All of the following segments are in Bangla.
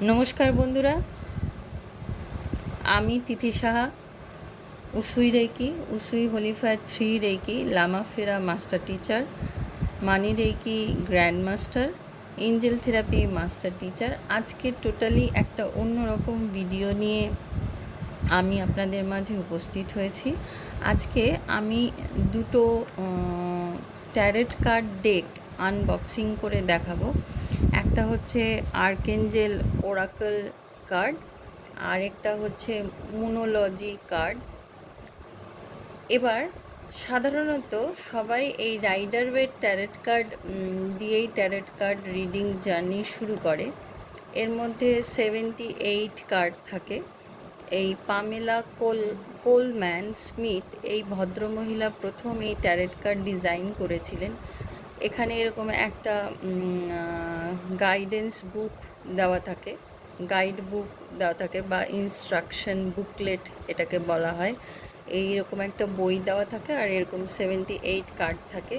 নমস্কার বন্ধুরা, আমি Tithi Saha, Usui reiki, Usui holy fire 3 reiki, lama fera master teacher, money reiki grand master, angel therapy master teacher. আজকে টোটালি একটা অন্যরকম ভিডিও নিয়ে আমি আপনাদের মাঝে উপস্থিত হয়েছি। আজকে আমি দুটো ট্যারট কার্ড ডেক আনবক্সিং করে দেখাবো। একটা হচ্ছে আর্কেঞ্জেল ওরাকল কার্ড, আর একটা হচ্ছে মুনোলজি কার্ড। এবার সাধারণত সবাই এই রাইডার ওয়েট ট্যারট কার্ড দিয়েই ট্যারট কার্ড রিডিং জার্নি শুরু করে। এর মধ্যে 78 কার্ড থাকে। এই পামেলা কোলম্যান স্মিথ এই ভদ্রমহিলা প্রথম এই ট্যারট কার্ড ডিজাইন করেছিলেন। এখানে এরকম একটা গাইডেন্স বুক দেওয়া থাকে, গাইড বুক দেওয়া থাকে বা ইনস্ট্রাকশন বুকলেট এটাকে বলা হয়। এইরকম একটা বই দেওয়া থাকে আর এরকম 78 কার্ড থাকে।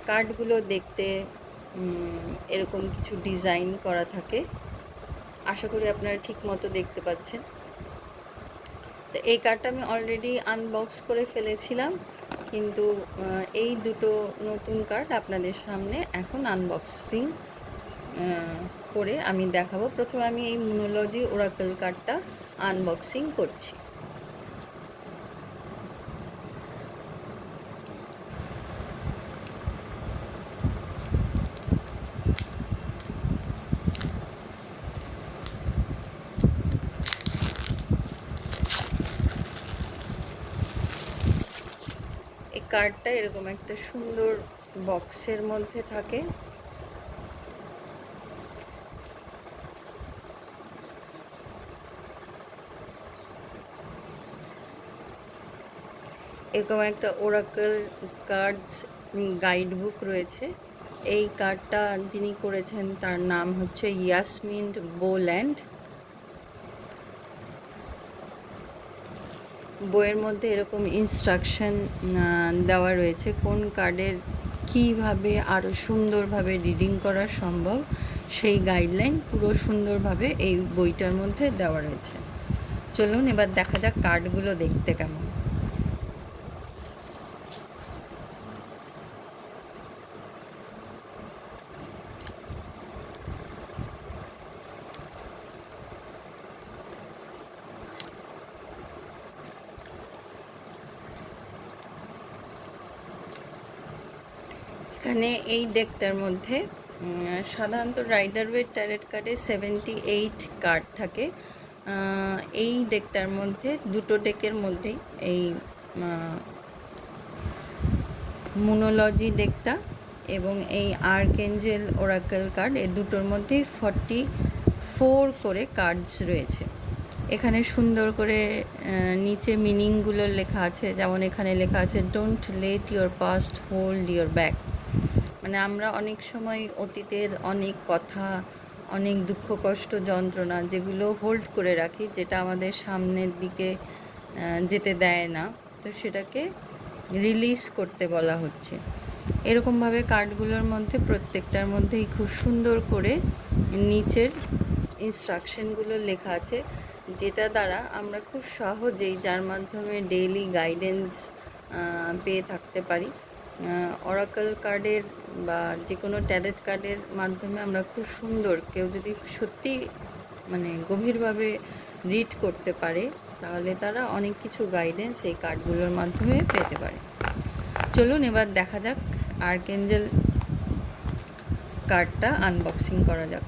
কার্ডগুলো দেখতে এরকম কিছু ডিজাইন করা থাকে। আশা করি আপনারা ঠিক মতো দেখতে পাচ্ছেন। তো এই কার্ডটা আমি অলরেডি আনবক্স করে ফেলেছিলাম, কিন্তু এই দুটো নতুন কার্ড আপনাদের সামনে এখন আনবক্সিং করে আমি দেখাবো। প্রথমে আমি এই মুনোলজি ওরাকল কার্ডটা আনবক্সিং করছি। এই কার্ডটা এরকম একটা সুন্দর বক্সের মধ্যে থাকে। এরকম একটা ওরাকল কার্ডস গাইড বুক রয়েছে। এই কার্ডটা যিনি করেছেন তার নাম হচ্ছে ইয়াসমিন বোল্যান্ড। বইয়ের মধ্যে এরকম ইনস্ট্রাকশন দেওয়া রয়েছে কোন কার্ডের কীভাবে আরও সুন্দরভাবে রিডিং করা সম্ভব, সেই গাইডলাইন পুরো সুন্দরভাবে এই বইটার মধ্যে দেওয়া রয়েছে। চলুন এবার দেখা যাক কার্ডগুলো দেখতে কেমন। এখানে এই ডেকটার মধ্যে সাধারণত রাইডার ওয়েট ট্যারট কার্ডে 78 কার্ড থাকে। এই ডেকটার মধ্যে দুটো ডেকের মধ্যেই এই মুনোলজি ডেকটা এবং এই আর্কেঞ্জেল ওরাকল কার্ড, এই দুটোর মধ্যেই 44 করে কার্ডস রয়েছে। এখানে সুন্দর করে নিচে মিনিংগুলো লেখা আছে। যেমন এখানে লেখা আছে, don't let your past hold your back. মানে আমরা অনেক সময় অতীতের অনেক কথা, অনেক দুঃখ কষ্ট যন্ত্রণা যেগুলো হোল্ড করে রাখি, যেটা আমাদের সামনের দিকে যেতে দেয় না, তো সেটাকে রিলিজ করতে বলা হচ্ছে। এরকমভাবে কার্ডগুলোর মধ্যে প্রত্যেকটার মধ্যেই খুব সুন্দর করে নিচের ইনস্ট্রাকশনগুলো লেখা আছে, যেটা দ্বারা আমরা খুব সহজেই, যার মাধ্যমে ডেইলি গাইডেন্স পেয়ে থাকতে পারি। অরাকল কার্ডের বা যে কোনো ট্যারট কার্ডের মাধ্যমে আমরা খুব সুন্দর, কেউ যদি সত্যি মানে গভীরভাবে রিড করতে পারে, তাহলে তারা অনেক কিছু গাইডেন্স এই কার্ডগুলোর মাধ্যমে পেতে পারে। চলুন এবার দেখা যাক আর্কেঞ্জেল কার্ডটা আনবক্সিং করা যাক।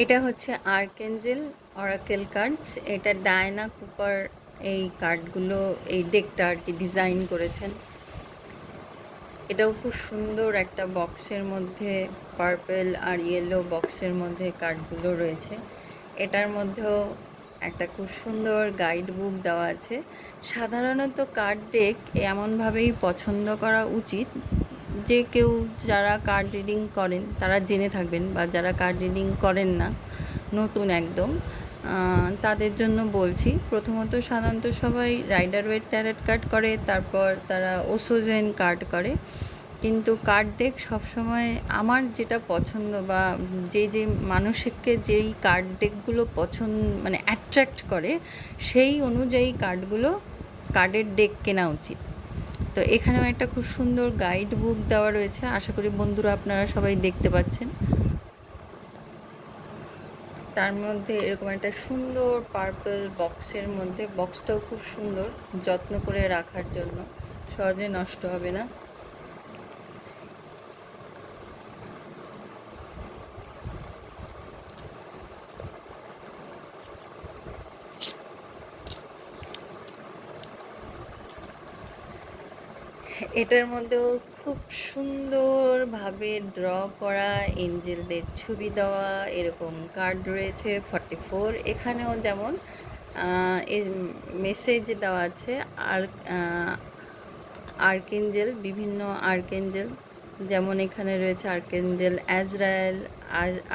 এটা হচ্ছে আর্কেঞ্জেল অরাকেল কার্ডস। এটা ডায়না কুপার এই কার্ডগুলো, এই ডেকটা আর কি ডিজাইন করেছেন। এটাও খুব সুন্দর একটা বক্সের মধ্যে, পার্পল আর ইয়েলো বক্সের মধ্যে কার্ডগুলো রয়েছে। এটার মধ্যেও একটা খুব সুন্দর গাইড বুক দেওয়া আছে। সাধারণত কার্ড ডেক এমনভাবেই পছন্দ করা উচিত যে কেউ যারা কার্ড রিডিং করেন তারা জেনে থাকবেন, বা যারা কার্ড রিডিং করেন না, নতুন একদম, তাদের জন্য বলছি। প্রথমত সাধারণত সবাই রাইডার ওয়েট ট্যারট কার্ড করে, তারপর তারা ওসোজেন কার্ড করে। কিন্তু কার্ড ডেক সবসময় আমার যেটা পছন্দ, বা যে মানুষকে যেই কার্ড ডেকগুলো পছন্দ মানে অ্যাট্রাক্ট করে, সেই অনুযায়ী কার্ডের ডেক কেনা উচিত। তো এখানেও একটা খুব সুন্দর গাইড বুক দেওয়া রয়েছে। আশা করি বন্ধুরা আপনারা সবাই দেখতে পাচ্ছেন। তার মধ্যে এরকম একটা সুন্দর পার্পল বক্সের মধ্যে, বক্সটাও খুব সুন্দর, যত্ন করে রাখার জন্য, সহজে নষ্ট হবে না। এটার মধ্যেও খুব সুন্দরভাবে ড্র করা এঞ্জেলদের ছবি দেওয়া এরকম কার্ড রয়েছে 44। এখানেও যেমন মেসেজ দেওয়া আছে আর্কেঞ্জেল, বিভিন্ন আর্কেঞ্জেল, যেমন এখানে রয়েছে আর্কেঞ্জেল আজরায়েল,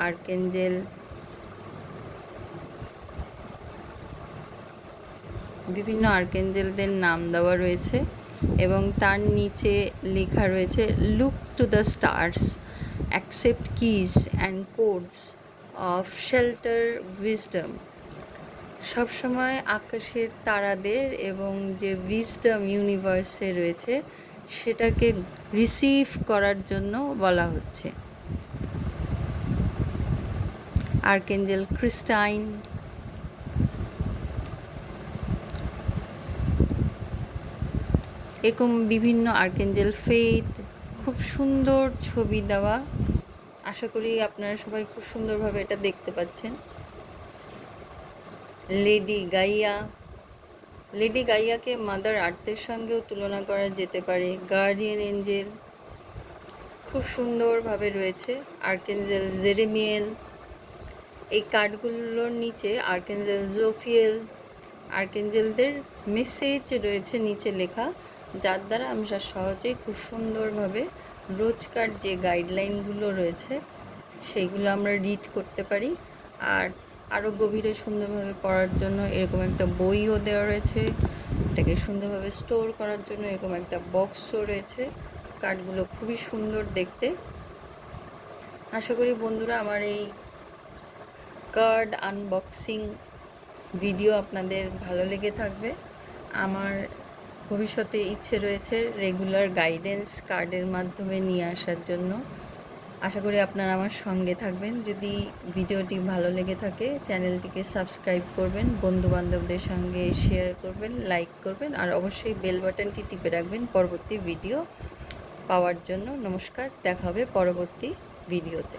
আর্কেঞ্জেল, বিভিন্ন আর্কেঞ্জেলদের নাম দেওয়া রয়েছে। এবং তার নিচে লেখা রয়েছে look to the stars, accept keys and codes of shelter wisdom. সবসময় আকাশের তারাদের এবং যে উইজডম ইউনিভার্সে রয়েছে সেটাকে রিসিভ করার জন্য বলা হচ্ছে। আর্কেঞ্জেল ক্রিস্টাইন, এরকম বিভিন্ন আর্কেঞ্জেল ফেথ, খুব সুন্দর ছবি দেওয়া। আশা করি আপনারা সবাই খুব সুন্দরভাবে এটা দেখতে পাচ্ছেন। লেডি গাইয়াকে মাদার আর্থের সঙ্গেও তুলনা করা যেতে পারে। গার্ডিয়ান এঞ্জেল খুব সুন্দরভাবে রয়েছে। আর্কেঞ্জেল জেরেমিয়েল, এই কার্ডগুলোর নিচে আর্কেঞ্জেল জোফিয়েল, আর্কেঞ্জেলদের মেসেজ রয়েছে নিচে লেখা, যার দ্বারা আমরা সহজেই খুব সুন্দরভাবে রোজকার যে গাইডলাইনগুলো রয়েছে সেইগুলো আমরা রিড করতে পারি। আর আরও গভীরে সুন্দরভাবে পড়ার জন্য এরকম একটা বইও দেওয়া রয়েছে। এটাকে সুন্দরভাবে স্টোর করার জন্য এরকম একটা বক্সও রয়েছে। কার্ডগুলো খুবই সুন্দর দেখতে। আশা করি বন্ধুরা আমার এই কার্ড আনবক্সিং ভিডিও আপনাদের ভালো লেগে থাকবে। আমার ভবিষ্যতে ইচ্ছে রয়েছে রেগুলার গাইডেন্স কার্ডের মাধ্যমে নিয়ে আসার জন্য। আশা করি আপনারা আমার সঙ্গে থাকবেন। যদি ভিডিওটি ভালো লেগে থাকে চ্যানেলটিকে সাবস্ক্রাইব করবেন, বন্ধুবান্ধবদের সঙ্গে শেয়ার করবেন, লাইক করবেন, আর অবশ্যই বেল বাটনটি টিপে রাখবেন পরবর্তী ভিডিও পাওয়ার জন্য। নমস্কার, দেখা হবে পরবর্তী ভিডিওতে।